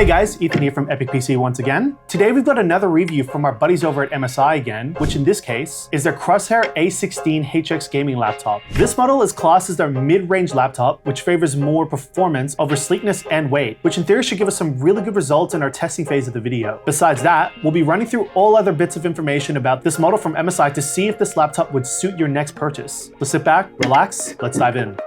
Hey guys, Ethan here from Epic PC once again. Today we've got another review from our buddies over at MSI again, which in this case is their Crosshair A16 HX gaming laptop. This model is classed as their mid-range laptop, which favors more performance over sleekness and weight, which in theory should give us some really good results in our testing phase of the video. Besides that, we'll be running through all other bits of information about this model from MSI to see if this laptop would suit your next purchase. So sit back, relax, let's dive in.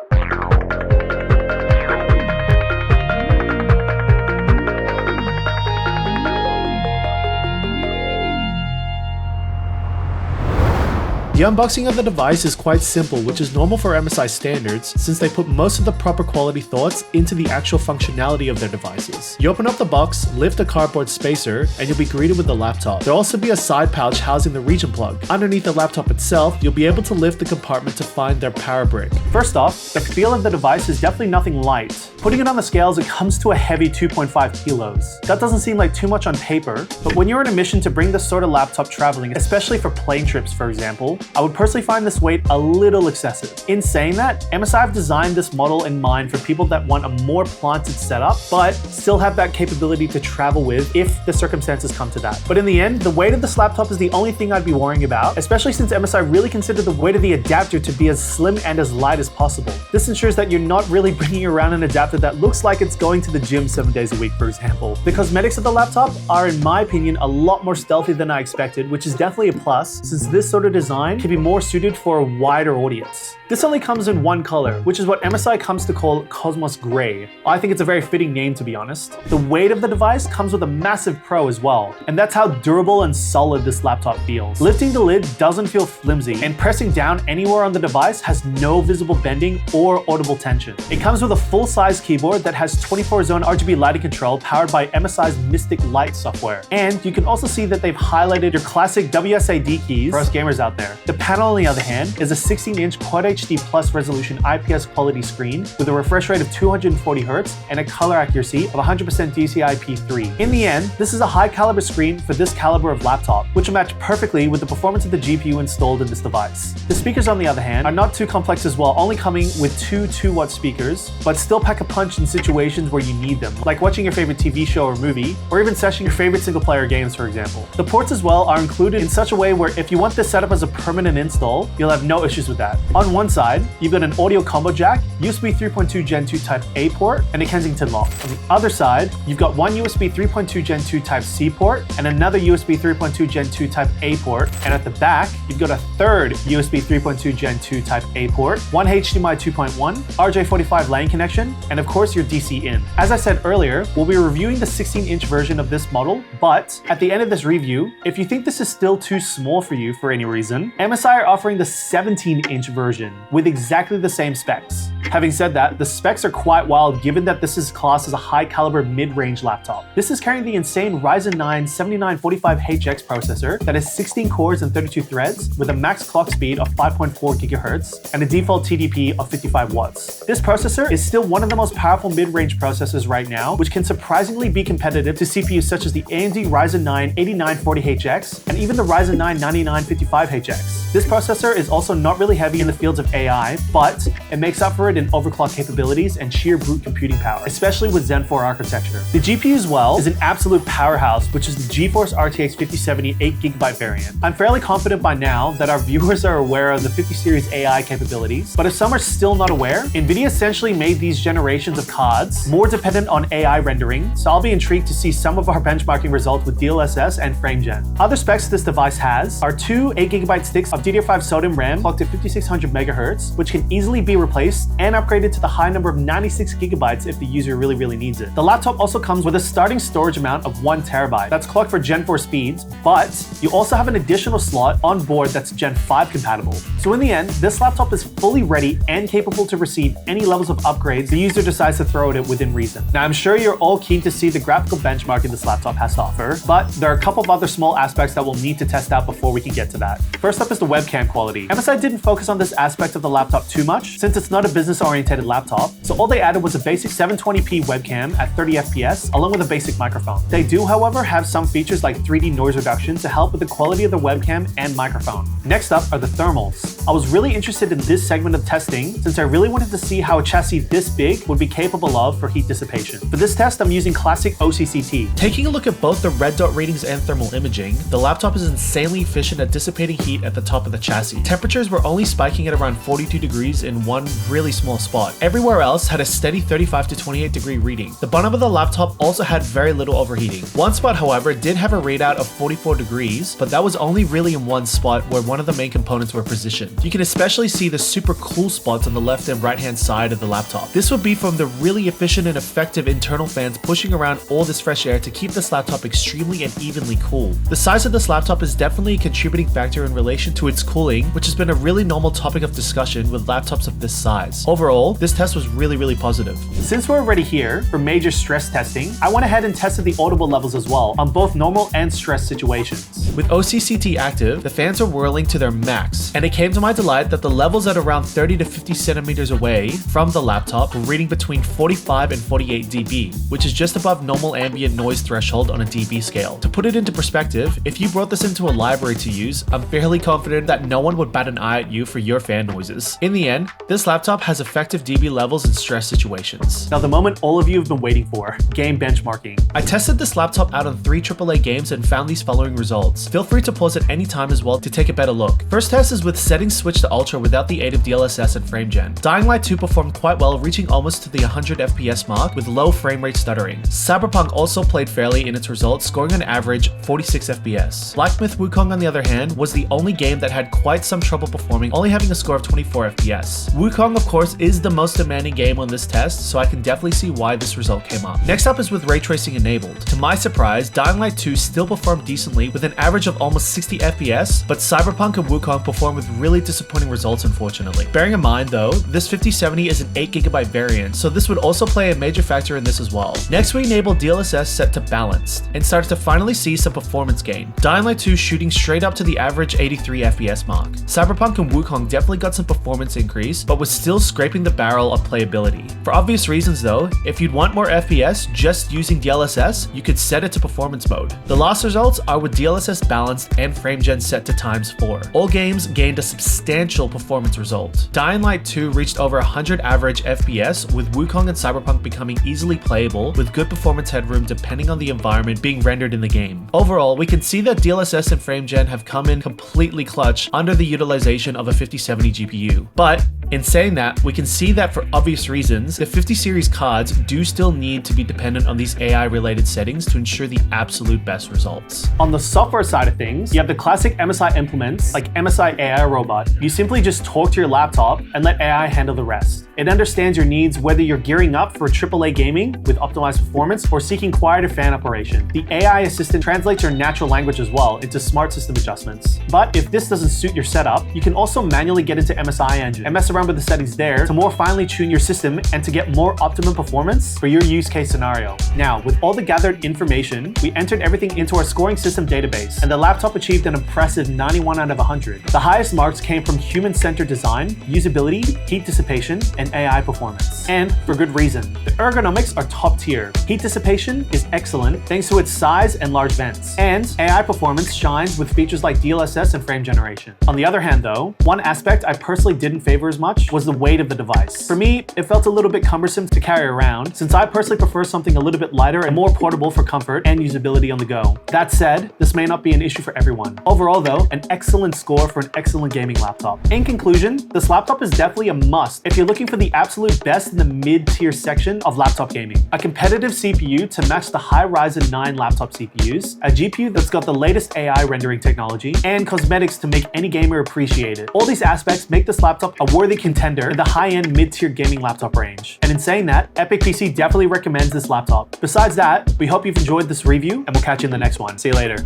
The unboxing of the device is quite simple, which is normal for MSI standards since they put most of the proper quality thoughts into the actual functionality of their devices. You open up the box, lift a cardboard spacer, and you'll be greeted with the laptop. There'll also be a side pouch housing the region plug. Underneath the laptop itself, you'll be able to lift the compartment to find their power brick. First off, the feel of the device is definitely nothing light. Putting it on the scales, it comes to a heavy 2.5 kilos. That doesn't seem like too much on paper, but when you're on a mission to bring this sort of laptop traveling, especially for plane trips for example, I would personally find this weight a little excessive. In saying that, MSI have designed this model in mind for people that want a more planted setup, but still have that capability to travel with if the circumstances come to that. But in the end, the weight of this laptop is the only thing I'd be worrying about, especially since MSI really consider the weight of the adapter to be as slim and as light as possible. This ensures that you're not really bringing around an adapter that looks like it's going to the gym 7 days a week, for example. The cosmetics of the laptop are, in my opinion, a lot more stealthy than I expected, which is definitely a plus, since this sort of design can be more suited for a wider audience. This only comes in one color, which is what MSI comes to call Cosmos Gray. I think it's a very fitting name, to be honest. The weight of the device comes with a massive pro as well, and that's how durable and solid this laptop feels. Lifting the lid doesn't feel flimsy, and pressing down anywhere on the device has no visible bending or audible tension. It comes with a full-size keyboard that has 24-zone RGB lighting control powered by MSI's Mystic Light software. And you can also see that they've highlighted your classic WSID keys for us gamers out there. The panel, on the other hand, is a 16-inch Quad HD Plus resolution IPS quality screen with a refresh rate of 240 Hz and a color accuracy of 100% DCI-P3. In the end, this is a high caliber screen for this caliber of laptop, which will match perfectly with the performance of the GPU installed in this device. The speakers, on the other hand, are not too complex as well, only coming with two 2-watt speakers, but still pack a punch in situations where you need them, like watching your favorite TV show or movie, or even sessioning your favorite single-player games, for example. The ports as well are included in such a way where if you want this setup as a permanent install, you'll have no issues with that. On one side, you've got an audio combo jack, USB 3.2 Gen 2 Type A port, and a Kensington lock. On the other side, you've got one USB 3.2 Gen 2 Type C port, and another USB 3.2 Gen 2 Type A port, and at the back, you've got a third USB 3.2 Gen 2 Type A port, one HDMI 2.1, RJ45 LAN connection, and of course your DC in. As I said earlier, we'll be reviewing the 16-inch version of this model, but at the end of this review, if you think this is still too small for you for any reason, MSI are offering the 17-inch version with exactly the same specs. Having said that, the specs are quite wild given that this is classed as a high caliber mid-range laptop. This is carrying the insane Ryzen 9 7945 HX processor that has 16 cores and 32 threads with a max clock speed of 5.4 GHz and a default TDP of 55 watts. This processor is still one of the most powerful mid-range processors right now, which can surprisingly be competitive to CPUs such as the AMD Ryzen 9 8940 HX and even the Ryzen 9 9955 HX. This processor is also not really heavy in the fields of AI, but it makes up for it in overclock capabilities and sheer brute computing power, especially with Zen 4 architecture. The GPU as well is an absolute powerhouse, which is the GeForce RTX 5070 8GB variant. I'm fairly confident by now that our viewers are aware of the 50 series AI capabilities, but if some are still not aware, NVIDIA essentially made these generations of cards more dependent on AI rendering, so I'll be intrigued to see some of our benchmarking results with DLSS and FrameGen. Other specs this device has are two 8GB sticks of DDR5 SODIMM RAM clocked at 5600 MHz, which can easily be replaced and upgraded to the high number of 96GB if the user really needs it. The laptop also comes with a starting storage amount of 1TB. That's clocked for Gen 4 speeds, but you also have an additional slot on board that's Gen 5 compatible. So in the end, this laptop is fully ready and capable to receive any levels of upgrades the user decides to throw at it within reason. Now, I'm sure you're all keen to see the graphical benchmarking this laptop has to offer, but there are a couple of other small aspects that we'll need to test out before we can get to that. First up is the webcam quality. MSI didn't focus on this aspect of the laptop too much, since it's not a business-oriented laptop, So all they added was a basic 720p webcam at 30 FPS along with a basic microphone. They do, however, have some features like 3D noise reduction to help with the quality of the webcam and microphone. Next up are the thermals. I was really interested in this segment of testing since I really wanted to see how a chassis this big would be capable of for heat dissipation. For this test, I'm using classic OCCT. Taking a look at both the red dot readings and thermal imaging, the laptop is insanely efficient at dissipating heat at the top of the chassis. Temperatures were only spiking at around 42 degrees in one really small spot. Everywhere else had a steady 35 to 28 degree reading. The bottom of the laptop also had very little overheating. One spot, however, did have a readout of 44 degrees, but that was only really in one spot where one of the main components were positioned. You can especially see the super cool spots on the left and right hand side of the laptop. This would be from the really efficient and effective internal fans pushing around all this fresh air to keep this laptop extremely and evenly cool. The size of this laptop is definitely a contributing factor in relation to its cooling, which has been a really normal topic of discussion with laptops of this size. Overall, this test was really positive. Since we're already here for major stress testing, I went ahead and tested the audible levels as well on both normal and stress situations. With OCCT active, the fans are whirling to their max, and it came to my delight that the levels at around 30 to 50 centimeters away from the laptop were reading between 45 and 48 dB, which is just above normal ambient noise threshold on a dB scale. To put it into perspective, if you brought this into a library to use, I'm fairly confident that no one would bat an eye at you for your fan noises. In the end, this laptop has effective dB levels in stress situations. Now the moment all of you have been waiting for, game benchmarking. I tested this laptop out on 3 AAA games and found these following results. Feel free to pause at any time as well to take a better look. First test is with settings switched to ultra without the aid of DLSS and frame gen. Dying Light 2 performed quite well, reaching almost to the 100 FPS mark with low frame rate stuttering. Cyberpunk also played fairly in its results, scoring on average 46 FPS. Black Myth Wukong, on the other hand, was the only game that had quite some trouble performing, only having a score of 24 FPS. Wukong, of course, is the most demanding game on this test, so I can definitely see why this result came up. Next up is with ray tracing enabled. To my surprise, Dying Light 2 still performed decently with an average of almost 60 FPS, but Cyberpunk and Wukong performed with really disappointing results, unfortunately. Bearing in mind though, this 5070 is an 8GB variant, so this would also play a major factor in this as well. Next, we enabled DLSS set to balanced and started to finally see some performance gain. Dying Light 2 shooting straight up to the average 83 FPS mark. Cyberpunk and Wukong definitely got some performance increase, but was still scraping the barrel of playability. For obvious reasons though, if you'd want more FPS just using DLSS, you could set it to performance mode. The last results are with DLSS balanced and frame gen set to ×4. All games gained a substantial performance result. Dying Light 2 reached over 100 average FPS, with Wukong and Cyberpunk becoming easily playable with good performance headroom depending on the environment being rendered in the game. Overall, we can see that DLSS and frame gen have come in completely clutch under the utilization of a 5070 GPU. But in saying that, we can see that for obvious reasons, the 50 series cards do still need to be dependent on these AI related settings to ensure the absolute best results. On the software side of things, you have the classic MSI implements like MSI AI Robot. You simply just talk to your laptop and let AI handle the rest. It understands your needs whether you're gearing up for AAA gaming with optimized performance or seeking quieter fan operation. The AI assistant translates your natural language as well into smart system adjustments. But if this doesn't suit your setup, you can also manually get into MSI Engine and mess around with the settings there to more finely tune your system and to get more optimum performance for your use case scenario. Now, with all the gathered information, we entered everything into our scoring system database, and the laptop achieved an impressive 91 out of 100. The highest marks came from human-centered design, usability, heat dissipation, and AI performance. And for good reason. The ergonomics are top tier. Heat dissipation is excellent thanks to its size and large vents. And AI performance shines with features like DLSS and frame generation. On the other hand though, one aspect I personally didn't favor as much was the weight of the device. For me, it felt a little bit cumbersome to carry around, since I personally prefer something a little bit lighter and more portable for comfort and usability on the go. That said, this may not be an issue for everyone. Overall though, an excellent score for an excellent gaming laptop. In conclusion, this laptop is definitely a must if you're looking for the absolute best in the mid-tier section of laptop gaming. A competitive CPU to match the high Ryzen 9 laptop CPUs, a GPU that's got the latest AI rendering technology, and cosmetics to make any gamer appreciate it. All these aspects make this laptop a worthy contender in the high-end mid-tier gaming laptop range. And in saying that, Epic PC definitely recommends this laptop. Besides that, we hope you've enjoyed this review, and we'll catch you in the next one. See you later.